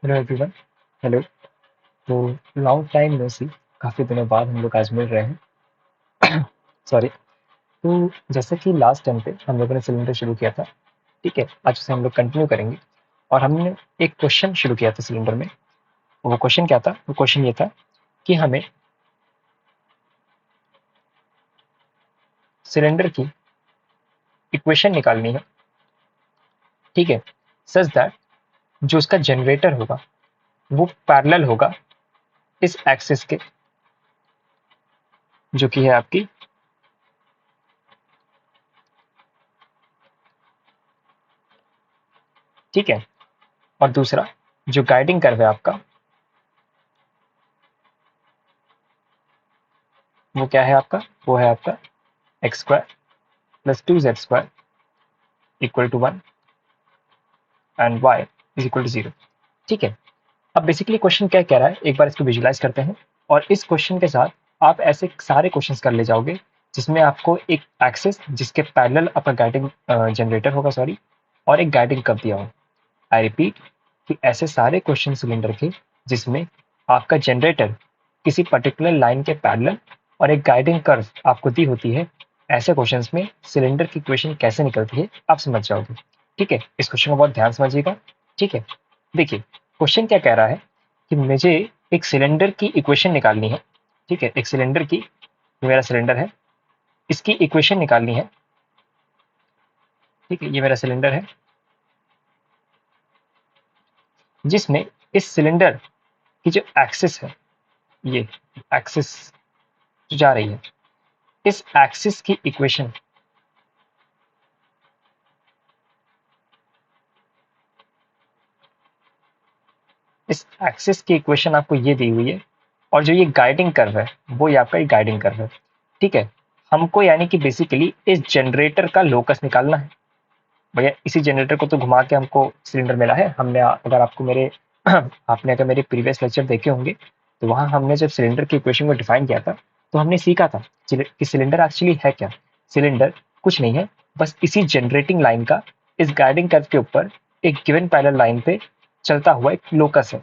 Hello everyone. Hello. तो long time no सी, काफ़ी दिनों बाद हम लोग आज मिल रहे हैं। सॉरी। तो जैसे कि लास्ट टाइम पे हम लोगों ने सिलेंडर शुरू किया था, ठीक है, आज उसे हम लोग कंटिन्यू करेंगे। और हमने एक क्वेश्चन शुरू किया था सिलेंडर में। वो क्वेश्चन क्या था? वो क्वेश्चन ये था कि हमें सिलेंडर की इक्वेशन निकालनी है, ठीक है, सच दैट जो उसका जनरेटर होगा वो पैरेलल होगा इस एक्सिस के, जो कि है आपकी, ठीक है। और दूसरा, जो गाइडिंग कर्व है आपका, वो क्या है आपका? वो है आपका x square plus 2z² equal to 1 and y is equal to 0, ठीक है। अब बेसिकली क्वेश्चन क्या कह रहा है, एक बार इसको विजुलाइज करते हैं। और इस क्वेश्चन के साथ आप ऐसे सारे क्वेश्चंस कर ले जाओगे जिसमें आपको एक एक्सिस जिसके पैरेलल आपका गाइडिंग जनरेटर होगा, सॉरी, और एक गाइडिंग कर्व दिया हो। आई रिपीट कि ऐसे सारे क्वेश्चन सिलेंडर के जिसमें आपका जनरेटर किसी पर्टिकुलर लाइन के पैरेलल और एक गाइडिंग कर्व आपको दी होती है, ऐसे क्वेश्चंस में सिलेंडर की इक्वेशन कैसे निकलती है आप समझ जाओगे, ठीक है। इस क्वेश्चन को बहुत ध्यान समझिएगा, ठीक है। देखिए, क्वेश्चन क्या कह रहा है कि मुझे एक सिलेंडर की इक्वेशन निकालनी है, ठीक है। एक सिलेंडर की, ये मेरा सिलेंडर है, इसकी इक्वेशन निकालनी है, ठीक है। ये मेरा सिलेंडर है जिसमें इस सिलेंडर की जो एक्सिस है, ये एक्सिस जो जा रही है, इस एक्सिस की इक्वेशन, इस एक्सिस की इक्वेशन आपको ये दी हुई है। और जो ये गाइडिंग कर्व है वो ये आपका गाइडिंग कर्व है, ठीक है। हमको यानी कि बेसिकली इस जनरेटर का लोकस निकालना है। भैया इसी जनरेटर को तो घुमा के हमको सिलेंडर मिला है। हमने, अगर आपको मेरे आपने अगर मेरे प्रीवियस लेक्चर देखे होंगे तो वहां हमने जब सिलेंडर की इक्वेशन को डिफाइन किया था तो हमने सीखा था कि सिलेंडर एक्चुअली है क्या। सिलेंडर कुछ नहीं है, बस इसी जनरेटिंग लाइन का इस गाइडिंग कर्व के ऊपर एक गिवन पैरेलल लाइन पे चलता हुआ एक लोकस है,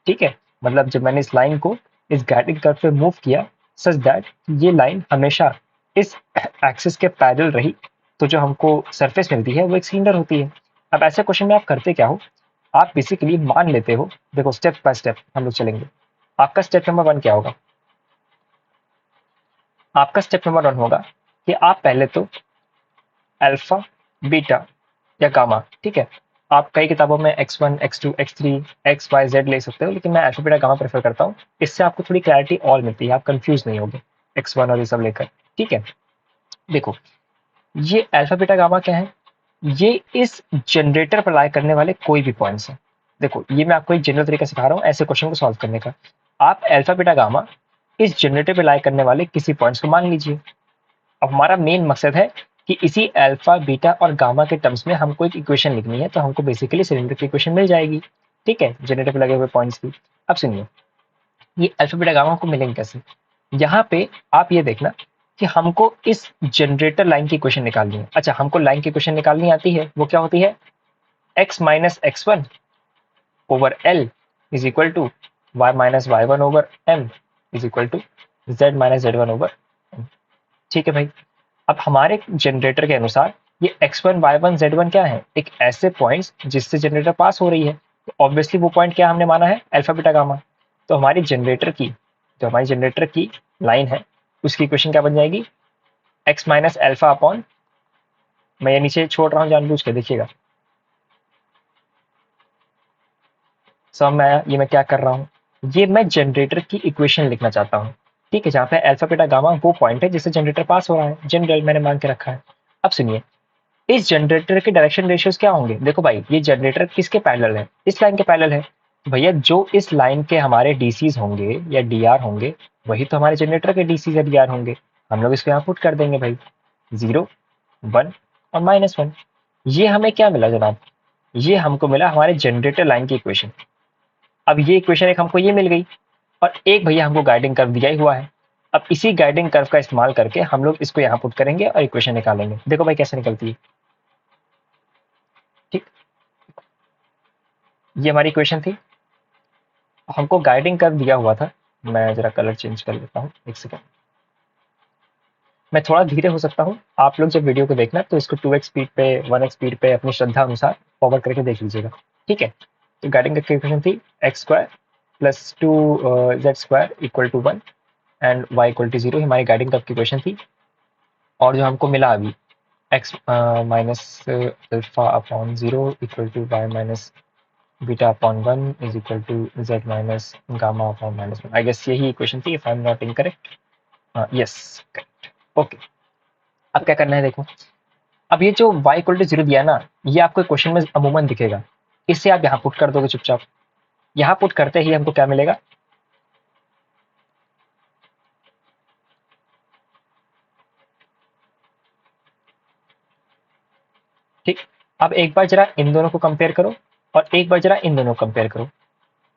ठीक है। मतलब जब मैंने इस लाइन को इस गाइडिंग कर्व पे मूव किया सच दैट ये लाइन हमेशा इस एक्सिस के पैरेलल रही, तो जो हमको सरफेस मिलती है वो एक सिलेंडर होती है। अब ऐसे क्वेश्चन में आप करते क्या हो, आप बेसिकली मान लेते हो, देखो स्टेप बाय स्टेप हम लोग चलेंगे। आपका स्टेप नंबर 1 क्या होगा? आपका स्टेप नंबर 1 होगा कि आप पहले तो अल्फा, बीटा या गामा, ठीक है। आप कई किताबों में x1, x2, x3, x Y Z ले सकते हो, लेकिन मैं अल्फा बीटा गामा प्रेफर करता हूँ। इससे आपको थोड़ी क्लैरिटी और मिलती है, आप कंफ्यूज नहीं होगे x1 और ये सब लेकर, ठीक है। देखो, ये अल्फा बीटा गामा क्या है? ये इस जनरेटर पर अप्लाई करने वाले कोई भी पॉइंट्स हैं। देखो, ये मैं आपको एक जनरल तरीका सिखा रहा हूँ ऐसे क्वेश्चन को सॉल्व करने का। आप अल्फा बीटा गामा इस जनरेटर पर अप्लाई करने वाले किसी पॉइंट्स को मान लीजिए। अब हमारा मेन मकसद है कि इसी अल्फा बीटा और गामा के टर्म्स में हमको एक इक्वेशन लिखनी है, तो हमको बेसिकली सिलेंडर की इक्वेशन मिल जाएगी, ठीक है, जनरेटर पे लगे हुए पॉइंट्स की। अब सुनिए, ये अल्फा बीटा गामा को मिलेंगे कैसे? यहाँ पे आप ये देखना कि हमको इस जनरेटर लाइन की इक्वेशन निकालनी है। अच्छा, हमको लाइन की इक्वेशन निकालनी आती है, वो क्या होती है? x minus x1 over l is equal to y minus y1 over m is equal to z minus z1 over m, ठीक है भाई। अब हमारे जनरेटर के अनुसार ये x1 y1 z1 क्या है? एक ऐसे पॉइंट्स जिससे जनरेटर पास हो रही है, तो ऑब्वियसली वो पॉइंट क्या हमने माना है? Alpha beta gamma. तो हमारी जनरेटर की, जो हमारी जनरेटर की लाइन है, उसकी इक्वेशन क्या बन जाएगी? x माइनस अल्फा अपॉन, मैं ये नीचे छोड़ रहा हूँ जानबूझ के, देखिएगा। सो मैं क्या कर रहा हूँ, ये मैं जनरेटर की इक्वेशन लिखना चाहता हूँ, ठीक है, जहाँ पे अल्फा बीटा गामा वो पॉइंट है जिससे जनरेटर पास हो रहा है, जनरल मैंने मान के रखा है। अब सुनिए, इस जनरेटर के डायरेक्शन रेशियोज क्या होंगे? देखो भाई, ये जनरेटर किसके पैरेलल है? इस लाइन के पैरेलल है। भैया जो इस लाइन के हमारे डीसीज होंगे या डीआर होंगे, वही तो हमारे जनरेटर के डीसीज या डीआर होंगे। हम लोग इसको यहाँ पुट कर देंगे भाई, 0, 1 और -1। ये हमें क्या मिला जनाब? ये हमको मिला हमारे जनरेटर लाइन की इक्वेशन। अब ये इक्वेशन एक हमको ये मिल गई, और एक भैया हमको गाइडिंग कर्व दिया ही हुआ है। अब इसी गाइडिंग कर्व का इस्तेमाल करके हम लोग इसको यहाँ पुट करेंगे और इक्वेशन निकालेंगे। देखो भाई कैसे निकलती है, ठीक। ये हमारी इक्वेशन थी, हमको गाइडिंग कर दिया हुआ था। मैं जरा कलर चेंज कर लेता हूँ, एक सेकेंड। मैं थोड़ा धीरे हो सकता हूँ, आप लोग जब वीडियो को देखना तो इसको 2x स्पीड पे 1x स्पीड पे अपनी श्रद्धा अनुसार फॉरवर्ड करके देख लीजिएगा, ठीक है। तो गाइडिंग का इक्वेशन थी x square plus 2z² equal to 1 and y equal to 0, हमारी गाइडिंग का इक्वेशन थी। और जो हमको मिला अभी x minus alpha upon 0 equal to y minus beta upon 1 is equal to z minus gamma upon -1। I guess यही equation थी, if I am not incorrect. Yes, correct, okay. अब क्या करना है, देखो। अब ये जो y इक्वल टू 0 दिया ना, ये आपको क्वेश्चन में अमूमन दिखेगा। इससे आप यहाँ पुट कर दोगे चुपचाप। यहाँ पुट करते ही हमको क्या मिलेगा, ठीक। अब एक बार जरा इन दोनों को कंपेयर करो और एक बार जरा इन दोनों को कंपेयर करो।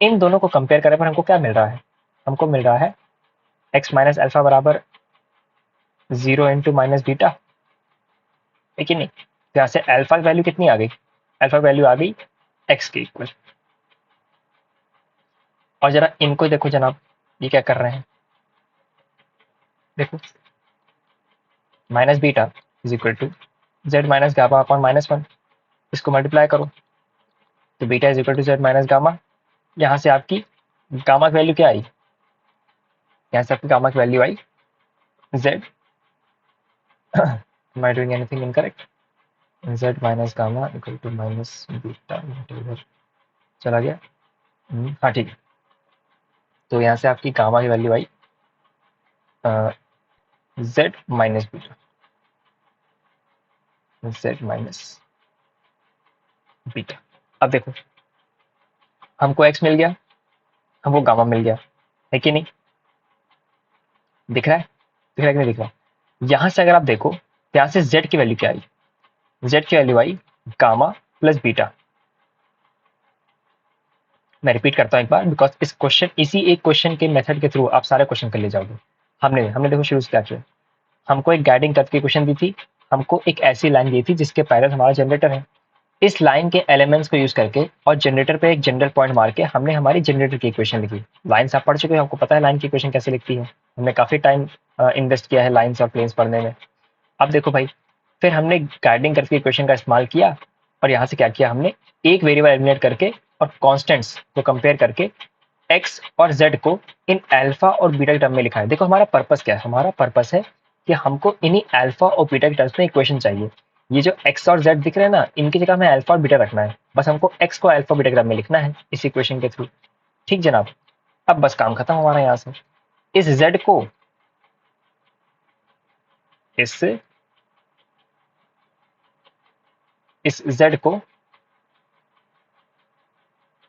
इन दोनों को कंपेयर करने पर हमको क्या मिल रहा है, हमको मिल रहा है x माइनस अल्फा बराबर 0 इंटू माइनस बीटा, है कि नहीं। तो यहाँ से अल्फा की वैल्यू कितनी आ गई, अल्फा वैल्यू आ गई x के इक्वल। और जरा इनको देखो जनाब, ये क्या कर रहे हैं, देखो minus beta is equal to Z minus gamma upon -1। इसको मल्टीप्लाई करो तो beta is equal to Z minus gamma. यहाँ से आपकी गामा की वैल्यू क्या आई, यहाँ से आपकी गामा की value I said am I doing anything incorrect? Z minus gamma equal to minus beta इधर चला गया। हाँ ठीक है। तो यहाँ से आपकी गामा की वैल्यू आई Z minus beta, Z minus beta. अब देखो हमको x मिल गया, हमको गामा मिल गया, है कि नहीं। दिख रहा है, दिख रहा है कि नहीं दिख रहा। यहाँ से अगर आप देखो तो यहाँ से Z की वैल्यू क्या आई, Z की वैल्यू आई गामा प्लस बीटा। मैं रिपीट करता हूँ एक बार, बिकॉज इस क्वेश्चन, इसी एक क्वेश्चन के मेथड के थ्रू आप सारे क्वेश्चन कर ले जाओगे। हमने हमने देखो शुरू से क्या किया, हमको एक गाइडिंग कर्व की क्वेश्चन दी थी, हमको एक ऐसी लाइन दी थी जिसके पैरेलल हमारा जनरेटर है। इस लाइन के एलिमेंट्स को यूज करके और जनरेटर पे एक जनरल पॉइंट मार के हमने हमारी जनरेटर की इक्वेशन लिखी। लाइन्स आप पढ़ चुके हो, आपको पता है लाइन की इक्वेशन कैसे लिखती है। हमने काफी टाइम इन्वेस्ट किया है लाइन्स और प्लेन्स पढ़ने में। अब देखो भाई, फिर हमने गाइडिंग कर्व की इक्वेशन का इस्तेमाल किया और यहाँ से क्या किया, हमने एक वेरिएबल एलिमिनेट करके और कॉन्स्टेंट्स को कंपेयर करके एक्स और जेड को इन अल्फा और बीटा के टर्म में लिखा है। देखो हमारा पर्पस क्या है, हमारा पर्पस है कि हमको इन्हीं अल्फा और बीटा के टर्म्स में इक्वेशन चाहिए। ये जो एक्स और जेड दिख रहे हैं ना, इनकी जगह हमें अल्फा और बीटा रखना है। बस हमको एक्स को अल्फा बीटा के टर्म में लिखना है इस इक्वेशन के थ्रू, ठीक जनाब। अब बस काम खत्म हमारा। यहाँ से इस जेड को इस जेड को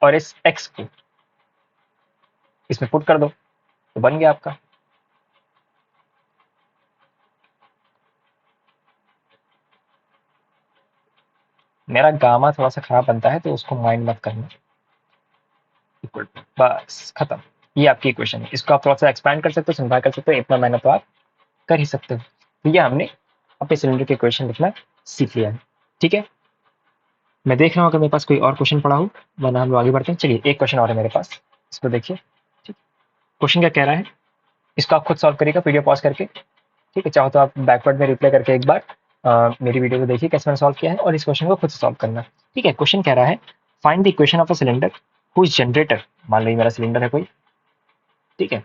और इस एक्स को इसमें पुट कर दो तो बन गया आपका। मेरा गामा थोड़ा सा खराब बनता है तो उसको माइंड मत करना। इक्वल टू, बस खत्म। ये आपकी इक्वेशन है, इसको आप थोड़ा सा एक्सपैंड कर सकते हो, सिंपलीफाई कर सकते हो, इतना मेहनत तो आप कर ही सकते हो। तो ये हमने अपने सिलेंडर की इक्वेशन लिखना सीख लिया है, ठीक है। मैं देख रहा हूँ अगर मेरे पास कोई और क्वेश्चन पड़ा हो, वरना हम लोग आगे बढ़ते हैं। चलिए एक क्वेश्चन और है मेरे पास, इसको देखिए। ठीक, क्वेश्चन क्या कह रहा है, इसको आप खुद सॉल्व करिएगा वीडियो पॉज करके, ठीक है। चाहो तो आप बैकवर्ड में रिप्लाई करके एक बार मेरी वीडियो को देखिए कैसे मैंने सॉल्व किया है और इस क्वेश्चन को खुद से सॉल्व करना, ठीक है। क्वेश्चन कह रहा है find the equation of a cylinder whose generator, मान लीजिए मेरा सिलेंडर है कोई, ठीक है।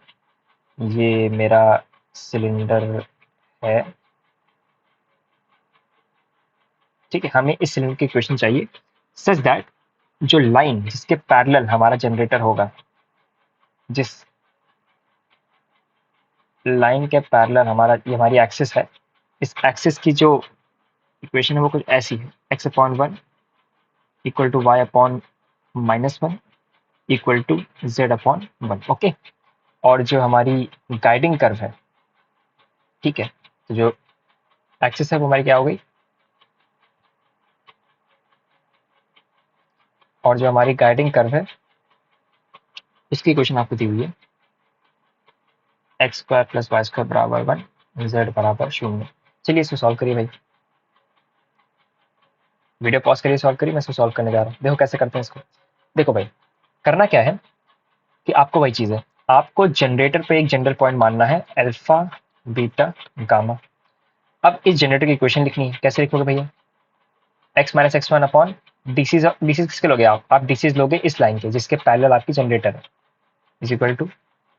ये मेरा सिलेंडर है, ठीक है। हमें इस सिलेंडर की इक्वेशन चाहिए सच दैट जो लाइन जिसके पैरेलल हमारा जनरेटर होगा, जिस लाइन के पैरेलल हमारा ये हमारी एक्सिस है, इस एक्सिस की जो इक्वेशन है वो कुछ ऐसी है, X upon 1 equal to Y upon -1 equal to Z upon 1, okay. और जो हमारी गाइडिंग कर्व है, ठीक है, तो जो एक्सिस है वो हमारी क्या हो गई, और जो हमारी गाइडिंग कर्व है उसकी इक्वेशन आपको दी हुई है X square plus Y square बराबर 1 जेड बराबर 0। चलिए इसको सॉल्व करिए भाई, वीडियो पॉज करिए, सॉल्व करिए, मैं इसको सॉल्व करने जा रहा हूँ। देखो कैसे करते हैं इसको। देखो भाई, करना क्या है कि आपको वही चीज है, आपको जनरेटर पे एक जनरल पॉइंट मानना है अल्फा बीटा गामा। अब इस जनरेटर की इक्वेशन लिखनी है, कैसे लिखोगे भैया? X minus x one upon DCs, DCs किसके लोगे आप डीसीज लोगे इस लाइन के जिसके पैरेलल आपकी जनरेटर है, is equal to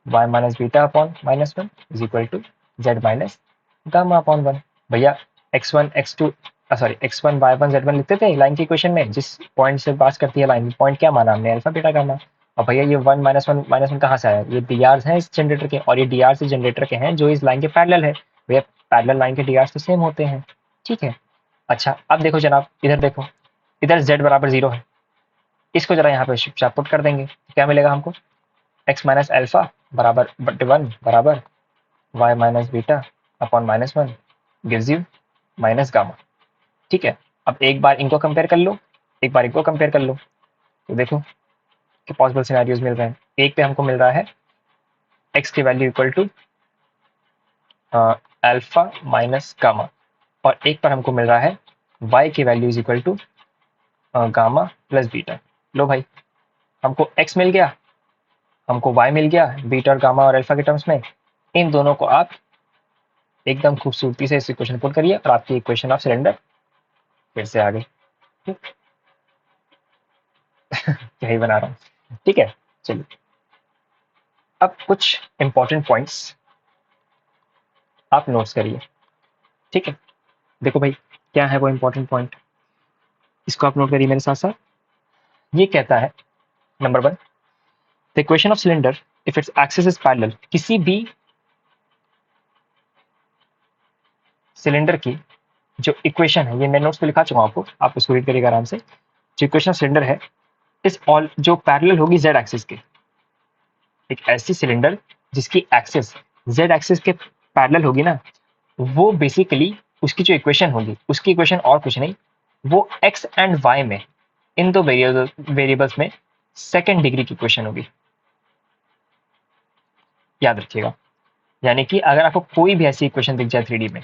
y minus beta upon minus one is equal to Z minus gamma upon one. भैया x one x two sorry x one y one z one लिखते थे line की equation में, जिस point से पास करती है line, point क्या माना हमने? Alpha beta gamma. और भैया ये वन माइनस वन कहाँ से आया? ये डी आर हैं इस जनरेटर के, और ये डी आर इस जनरेटर के हैं जो इस लाइन के पैरेलल है। भैया पैरेलल लाइन के डी आर तो सेम होते हैं, ठीक है। अच्छा अब देखो जनाब, इधर देखो, इधर z बराबर जीरो है, इसको जरा यहाँ पे चुपचाप पुट कर देंगे, तो क्या मिलेगा हमको? एक्स माइनस अल्फा बराबर बटे वन बराबर Y minus beta upon minus one gives you minus gamma, ठीक है। अब एक बार इनको कंपेयर कर लो, एक बार इनको कंपेयर कर लो, तो देखो कि पॉसिबल सिनेरियोज मिल रहे हैं। एक पे हमको मिल रहा है एक्स की value equal to alpha minus gamma, और एक पर हमको मिल रहा है y की value is equal to gamma plus beta. लो भाई, हमको x मिल गया, हमको y मिल गया, बीटा और गामा और अल्फा के टर्म्स में। इन दोनों को आप एकदम खूबसूरती से इस इक्वेशन पुट करिए और आपकी इक्वेशन ऑफ सिलेंडर फिर से आ गई। यही बना रहा हूँ, ठीक है। चलिए अब कुछ इंपॉर्टेंट पॉइंट्स आप नोट्स करिए, ठीक है। देखो भाई, क्या है वो इंपॉर्टेंट पॉइंट, इसको आप नोट करिए मेरे साथ साथ। ये कहता है number one, the equation of cylinder if its axis is parallel, किसी भी सिलेंडर की जो इक्वेशन है, ये मैं नोट्स पे लिखा चुका हूँ आपको, आप उसको रीड करिएगा आराम से। जो इक्वेशन ऑफ सिलेंडर है इस ऑल जो पैरेलल होगी जेड एक्सिस के, एक ऐसी सिलेंडर जिसकी एक्सिस जेड एक्सिस के पैरेलल होगी ना, वो बेसिकली उसकी जो इक्वेशन होगी, उसकी इक्वेशन और कुछ नहीं, वो एक्स एंड वाई में, इन दो वेरिएबल्स में सेकेंड डिग्री की इक्वेशन होगी, याद रखिएगा। यानी कि अगर आपको कोई भी ऐसी इक्वेशन दिख जाए 3D में,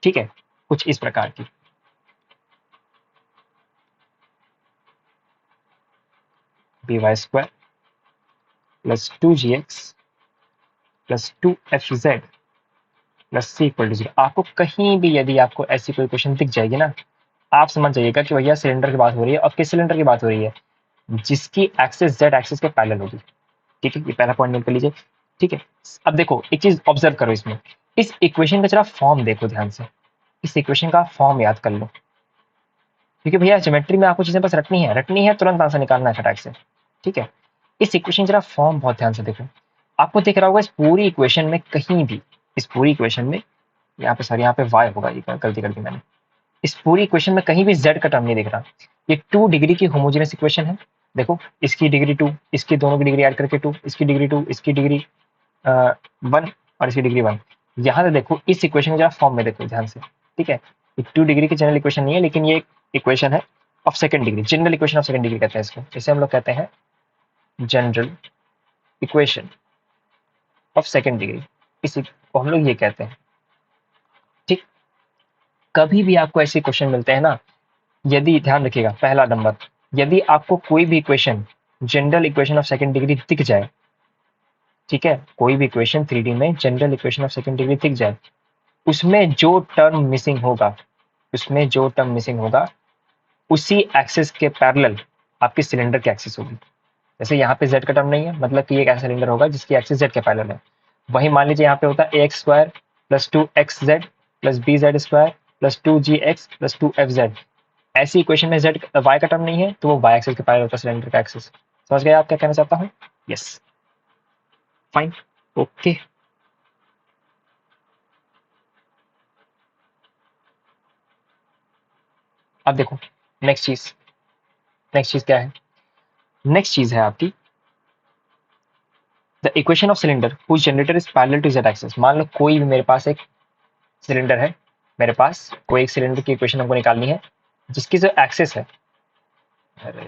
ठीक है, कुछ इस प्रकार की, B Y square plus two ji x plus two F Z plus C equal to zero, आपको कहीं भी यदि आपको ऐसी कोई इक्वेशन दिख जाएगी ना, आप समझ जाइएगा कि भैया सिलेंडर की बात हो रही है। और किस सिलेंडर की बात हो रही है? जिसकी एक्सिस जेड एक्सिस के पैरेलल होगी, ठीक है। ये पहला पॉइंट नोट कर लीजिए, ठीक है। अब देखो एक चीज ऑब्जर्व करो इसमें, इस इक्वेशन का जरा फॉर्म देखो ध्यान से, इस इक्वेशन का फॉर्म याद कर लो, क्योंकि भैया ज्योमेट्री में आपको चीजें बस रटनी है, तुरंत आंसर निकालना है फटाक से, ठीक है। इस इक्वेशन जरा फॉर्म बहुत ध्यान से देखो, आपको दिख रहा होगा इस पूरी इक्वेशन में कहीं भी, इस पूरी इक्वेशन में, यहाँ पे सॉरी यहाँ पे वाई होगा, ये गलती कर दी मैंने, इस पूरी इक्वेशन में कहीं भी जेड का टर्म नहीं दिख रहा। ये 2 डिग्री की होमोजेनस इक्वेशन है, देखो इसकी डिग्री 2, इसकी दोनों की डिग्री ऐड करके 2, इसकी डिग्री 2, इसकी डिग्री 1 और इसकी डिग्री 1। यहाँ से देखो इस इक्वेशन को जरा फॉर्म में देखो ध्यान से, ठीक है। ये 2 डिग्री की जनरल इक्वेशन नहीं है, लेकिन ये इक्वेशन है of second degree, general equation of second degree कहते हैं इसको, इसे हम लोग कहते हैं general equation of second degree, इसी को हम लोग ये कहते हैं, ठीक। कभी भी आपको ऐसे क्वेश्चन मिलते हैं ना, यदि ध्यान रखिएगा, पहला नंबर, यदि आपको कोई भी equation general equation of second degree दिख जाए, ठीक है, कोई भी इक्वेशन 3D में general equation of second degree दिख जाए, उसमें जो टर्म मिसिंग होगा, उसमें जो टर्म मिसिंग होगा, उसी एक्सिस के पैरेलल आपकी सिलेंडर की एक्सिस होगी। जैसे यहाँ पे जेड का टर्म नहीं है, मतलब कि एक ऐसा सिलेंडर होगा जिसकी एक्सिस जेड के पैरेलल है। वही मान लीजिए यहाँ पे होता है a x square plus two x z plus b z square plus two ji x plus two F z, ऐसी इक्वेशन में जेड वाई का टर्म नहीं है, तो वो वाई एक्सिस के पैरेलल होता है सिलेंडर का एक्सिस। समझ गए आप क्या कहना चाहता हूँ? Yes, fine, okay. अब देखो नेक्स्ट चीज, नेक्स्ट चीज क्या है? नेक्स्ट चीज है आपकी the equation of cylinder whose generator is parallel to Z axis. मान लो कोई भी मेरे पास एक सिलेंडर है, मेरे पास कोई एक सिलेंडर की इक्वेशन हमको निकालनी है जिसकी जो एक्सिस है, अरे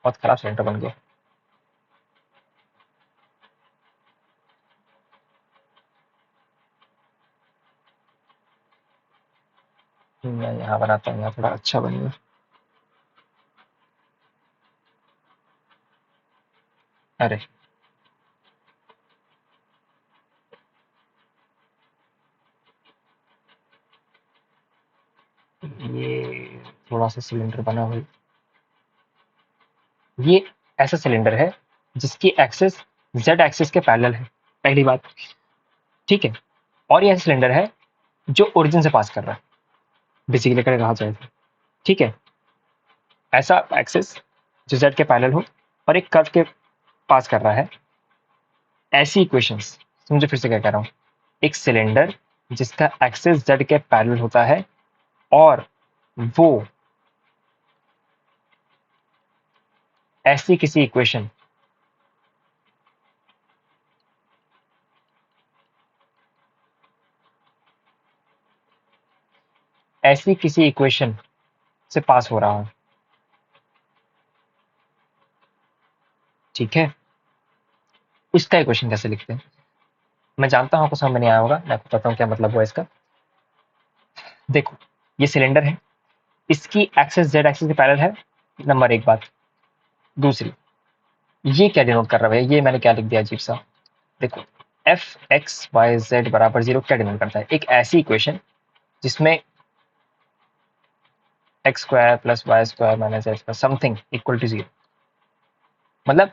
बहुत खराब सिलेंडर बन गया, मैं यहाँ बनाता हूँ, यहाँ थोड़ा अच्छा बनेगा। अरे ये थोड़ा सा सिलेंडर बना हुआ, ये ऐसा सिलेंडर है जिसकी एक्सिस जेड एक्सिस के पैरेलल है, पहली बात। ठीक है, और ये ऐसा सिलेंडर है जो ओरिजिन से पास कर रहा है, बेसिकली अगर कहा जाए तो। ठीक है, ऐसा एक्सिस जो जेड के पैरेलल हो और एक कर्व के पास कर रहा है, ऐसी इक्वेशंस। समझो फिर से क्या कह रहा हूँ, एक सिलेंडर जिसका एक्सिस जेड के पैरेलल होता है और वो ऐसी किसी इक्वेशन ऐसी किसी इक्वेशन से पास हो रहा है। ठीक है, उसका इक्वेशन कैसे लिखते हैं? मैं जानता हूं आपको समझ में नहीं आया होगा, मैं आपको बताता हूँ क्या मतलब हुआ इसका। देखो, ये सिलेंडर है, इसकी एक्सिस जेड एक्सिस के पैरेलल है, नंबर एक बात। दूसरी, ये क्या डिनोट कर रहा है भैया, ये मैंने क्या लिख दिया अजीब सा। देखो, एफ एक्स वाई जेड बराबर जीरो क्या डिनोट करता है? एक ऐसी इक्वेशन जिसमें X square plus Y square minus Z square something equal to zero, मतलब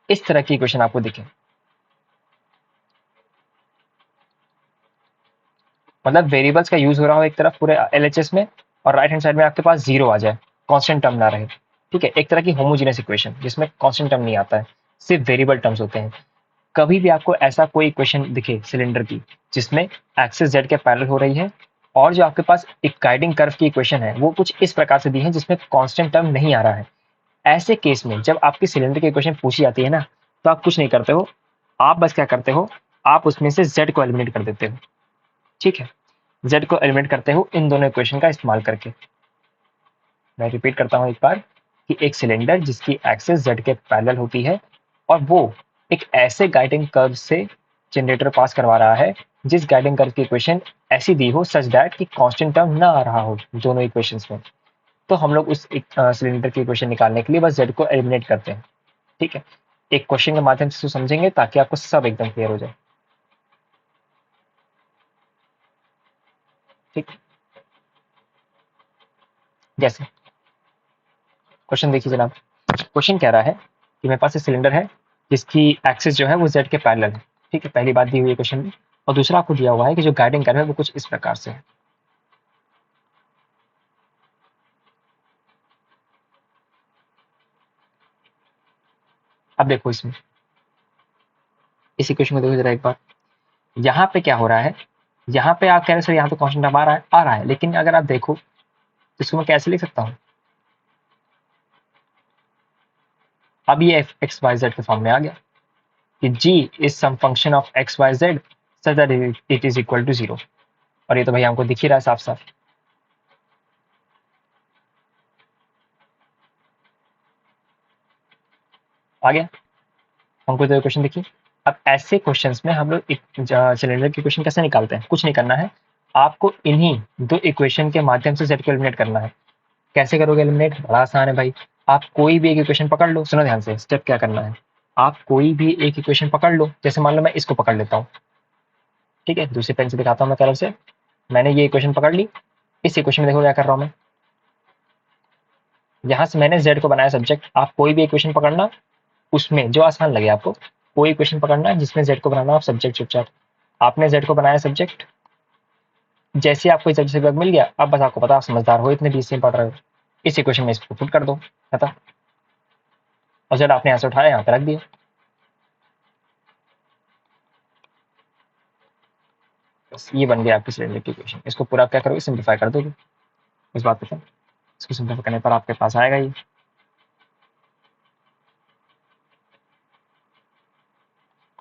इस तरह की इक्वेशन आपको दिखे, मतलब वेरिएबल्स का यूज हो रहा हो एक तरफ पूरे एलएचएस में, और राइट हैंड साइड में आपके पास जीरो आ जाए, कांस्टेंट टर्म ना रहे। ठीक है, एक तरह की होमोजीनियस इक्वेशन जिसमें कांस्टेंट टर्म नहीं आता है, सिर्फ वेरिएबल टर्म्स होते हैं। कभी भी आपको ऐसा कोई इक्वेशन दिखे सिलेंडर की जिसमें एक्सिस जेड के पैरेलल हो रही है, और जो आपके पास एक गाइडिंग कर्व की इक्वेशन है वो कुछ इस प्रकार से दी है जिसमें कांस्टेंट टर्म नहीं आ रहा है, ऐसे केस में जब आपकी सिलेंडर की इक्वेशन पूछी जाती है ना, तो आप कुछ नहीं करते हो, आप बस क्या करते हो, आप उसमें से जेड को एलिमिनेट कर देते हो। ठीक है, जेड को एलिमिनेट करते हो इन दोनों इक्वेशन का इस्तेमाल करके। मैं रिपीट करता हूं एक बार, कि एक सिलेंडर जिसकी एक्सिस जेड के पैरेलल होती है और वो एक ऐसे गाइडिंग कर्व से जनरेटर पास करवा रहा है जिस गाइडिंग कर्व की इक्वेशन ऐसी दी हो सच दैट कि कांस्टेंट टर्म ना आ रहा हो दोनों इक्वेशंस में, तो हम लोग उस सिलेंडर की इक्वेशन निकालने के लिए बस जेड को एलिमिनेट करते हैं। ठीक है, एक क्वेश्चन के माध्यम से समझेंगे ताकि आपको सब एकदम क्लियर हो जाए। ठीक, जैसे क्वेश्चन देखिए जनाब, क्वेश्चन कह रहा है कि मेरे पास एक सिलेंडर है जिसकी एक्सिस जो है वो जेड के पैरेलल है। ठीक है, पहली बात दी हुई है क्वेश्चन में, और दूसरा आपको दिया हुआ है कि जो गाइडिंग कर्व है वो कुछ इस प्रकार से है। अब देखो इसमें, इस इक्वेशन को देखो जरा एक बार, यहाँ पे क्या हो रहा है, यहाँ पे आप कह रहे हैं सर यहाँ तो कांस्टेंट टर्म आ रहा है, लेकिन अगर आप देखो तो इसको मैं कैसे लिख सकता हूँ, अब ये एफ एक्स वाई जेड के फॉर्म में आ गया कि g is some function of x Y z such that it is equal to zero, और ये तो भैया हमको दिख ही रहा है साफ साफ, आ गया हमको तो क्वेश्चन देखिए। अब ऐसे क्वेश्चंस में हम लोग सिलेंडर की इक्वेशन कैसे निकालते हैं, कुछ नहीं करना है, आपको इन्हीं दो इक्वेशन के माध्यम से जेड को एलिमिनेट करना है। कैसे करोगे एलिमिनेट, बड़ा आसान है भाई, आप कोई भी एक इक्वेशन पकड़ लो, सुनो ध्यान से स्टेप क्या करना है, आप कोई भी एक इक्वेशन पकड़ लो, जैसे मान लो मैं इसको पकड़ लेता हूँ। ठीक है, दूसरे पेन से दिखाता हूँ मैं कलर से, मैंने ये इक्वेशन पकड़ ली, इस इक्वेशन में देखो क्या कर रहा हूँ मैं, यहाँ से मैंने जेड को बनाया सब्जेक्ट, आप कोई भी इक्वेशन पकड़ना उसमें जो आसान लगे आपको, कोई इक्वेशन पकड़ना जिसमें जेड को बनाना आप सब्जेक्ट चुपचाप, आपने जेड को बनाया सब्जेक्ट, जैसे ही आपको इस से वर्ग मिल गया, अब बस आपको पता आप समझदार हो, इतने बीच से पढ़ रहे हो, इस इक्वेशन में इसको पुट कर दो, पता, और जेड आपने यहाँ से उठाया यहाँ पे रख दिया, बस ये बन गया आपकी सिलेंडर की इक्वेशन। इसको पूरा आप क्या करोगे, सिंप्लीफाई कर दोगे, इस बात पे इसको सिंप्लीफाई करने पर आपके पास आएगा ये,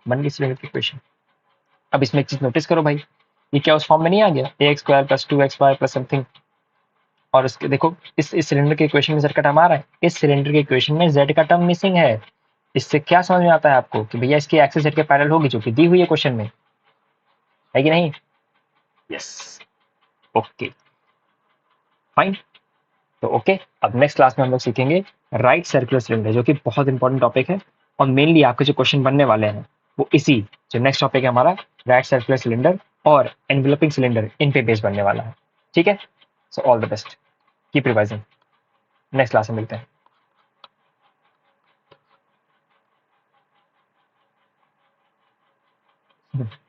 बन गई सिलेंडर की इक्वेशन। अब इसमें एक चीज नोटिस करो भाई, ये क्या उस फॉर्म में नहीं आ गया, a x square plus two x y plus something, और इसके देखो इस सिलेंडर के इक्वेशन में जेड का टर्म आ रहा है, इस सिलेंडर के इक्वेशन में जेड का टर्म मिसिंग है। इससे क्या समझ में आता है आपको कि भैया इसकी एक्सिस जेड के पैरेलल होगी जो कि दी हुई है क्वेश्चन में, है कि नहीं? Yes, okay fine. तो ओके, अब नेक्स्ट क्लास में हम लोग सीखेंगे राइट सर्कुलर सिलेंडर, जो कि बहुत इंपॉर्टेंट टॉपिक है, और मेनली आपके जो क्वेश्चन बनने वाले हैं वो इसी जो नेक्स्ट टॉपिक है हमारा राइट सर्कुलर सिलेंडर और एनवेलपिंग सिलेंडर, इन पे बेस्ड बनने वाला है। ठीक है, so all the best, keep revising, next class में मिलते हैं।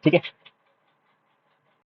ठीक है।